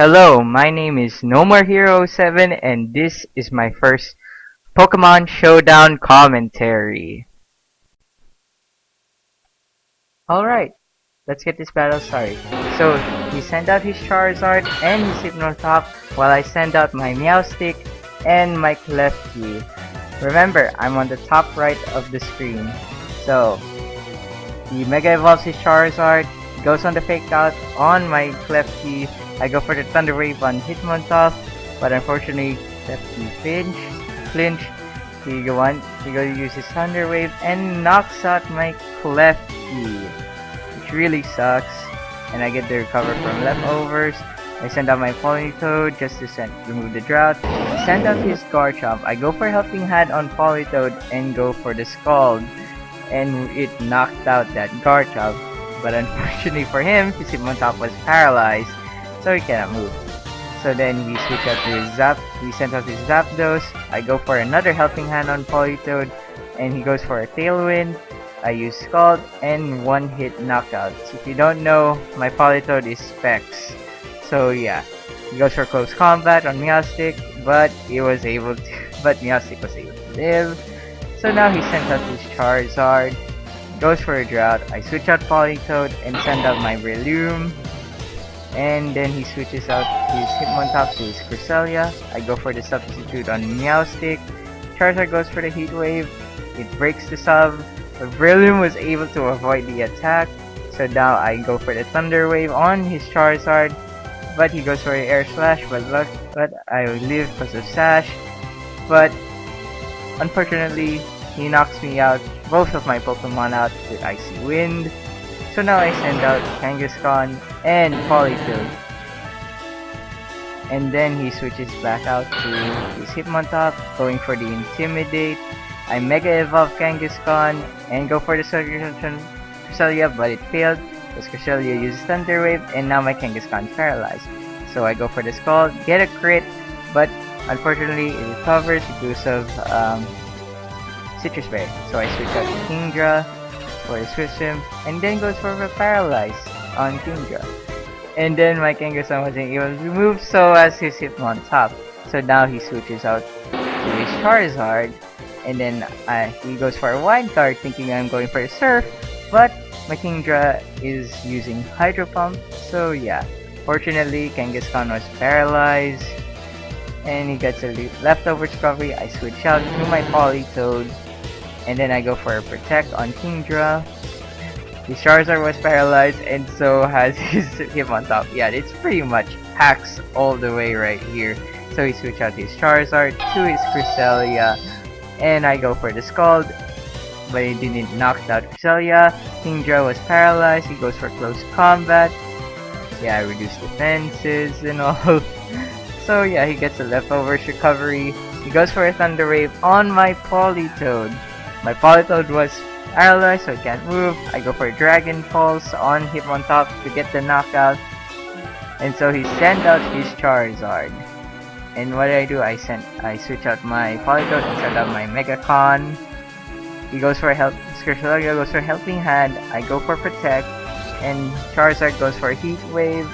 Hello, my name is No More Hero 7 and this is my first Pokemon Showdown commentary. Alright, let's get this battle started. So, he sent out his Charizard and his Hypnotop while I send out my Meowstic and my Klefki. Remember, I'm on the top right of the screen. So, he Mega Evolves his Charizard, goes on the Fake Out on my Klefki. I go for the Thunder Wave on Hitmontop, but unfortunately Klefki flinch. He go to use his Thunder Wave and knocks out my Klefki, which really sucks. And I get the recover from leftovers. I send out my Politoed just to remove the drought. Send out his Garchomp. I go for Helping Hand on Politoed and go for the Scald, and it knocked out that Garchomp. But unfortunately for him, his Hitmontop was paralyzed, so he cannot move. So then he switched out to his Zap. He sent out his Zapdos. I go for another Helping Hand on Politoed, and he goes for a Tailwind. I use Scald and one hit knockout. So if you don't know, my Politoed is Specs. So yeah, he goes for Close Combat on Meowstic, but Meowstic was able to live. So now he sent out his Charizard. Goes for a Drought. I switch out Politoed and send out my Breloom. And then he switches out his Hitmontop to his Cresselia. I go for the substitute on Meowstic. Charizard goes for the Heat Wave. It breaks the sub. But Breloom was able to avoid the attack. So now I go for the Thunder Wave on his Charizard. But he goes for the Air Slash. But I live because of Sash. But unfortunately, he knocks me out, both of my Pokemon out with Icy Wind. So now I send out Kangaskhan and Politoed. And then he switches back out to his Hitmontop, going for the Intimidate. I Mega Evolve Kangaskhan and go for the Cresselia, but it failed because Cresselia uses Thunder Wave, and now my Kangaskhan is paralyzed. So I go for the Scald, get a crit, but unfortunately it recovers because of Citrus Berry. So I switch out to Kingdra for the Switch Him, and then goes for a Paralyze on Kingdra. And then my Kangaskhan wasn't able to move, so as his Hitmontop. So now he switches out to his Charizard, and then he goes for a Wild Card thinking I'm going for a Surf, but my Kingdra is using Hydro Pump, so yeah. Fortunately, Kangaskhan was paralyzed, and he gets a leftover recovery. I switch out to my Politoed, and then I go for a Protect on Kingdra. His Charizard was paralyzed, and so has his Hitmontop. Yeah, it's pretty much hacks all the way right here. So he switched out his Charizard to his Cresselia, and I go for the Scald, but he didn't knock out Cresselia. Kingdra was paralyzed. He goes for Close Combat. Yeah, I reduced defenses and all. So yeah, he gets a leftovers recovery. He goes for a Thunder Wave on my Politoed. My Politoed was paralyzed, so it can't move. I go for a Dragon Pulse on Hitmontop to get the knockout. And so he sent out his Charizard. And what do? I switch out my Politoed and send out my Megacon. He goes for Cresselia goes for Helping Hand. I go for Protect, and Charizard goes for Heat Wave.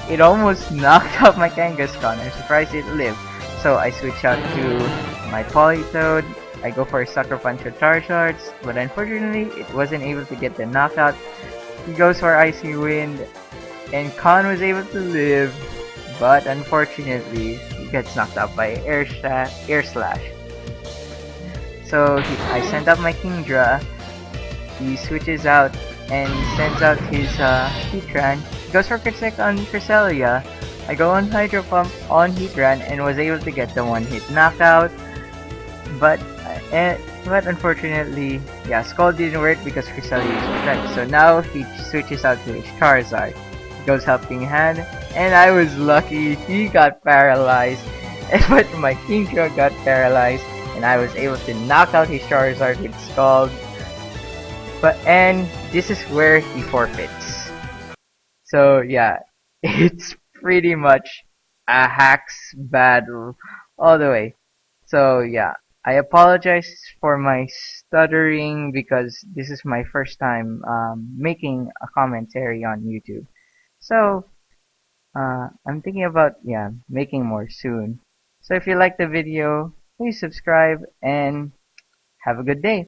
It almost knocked out my Kangaskhan. I'm surprised it lived. So I switch out to my Politoed. I go for a Sucker Punch with Charizards, but unfortunately it wasn't able to get the knockout. He goes for Icy Wind, and Khan was able to live, but unfortunately he gets knocked out by Air Slash. So I send out my Kingdra. He switches out and sends out his Heatran. He goes for Protect on Cresselia. I go on Hydro Pump on Heatran and was able to get the one-hit knockout. But unfortunately, yeah, Scald didn't work because Cresselia is Protect. So now he switches out to his Charizard. He goes Helping Hand, and I was lucky. He got paralyzed, but my Kingdra got paralyzed, and I was able to knock out his Charizard with Scald. And this is where he forfeits. So yeah, it's pretty much a hacks battle all the way. So yeah, I apologize for my stuttering because this is my first time making a commentary on YouTube. So I'm thinking about, yeah, making more soon. So if you like the video, please subscribe and have a good day.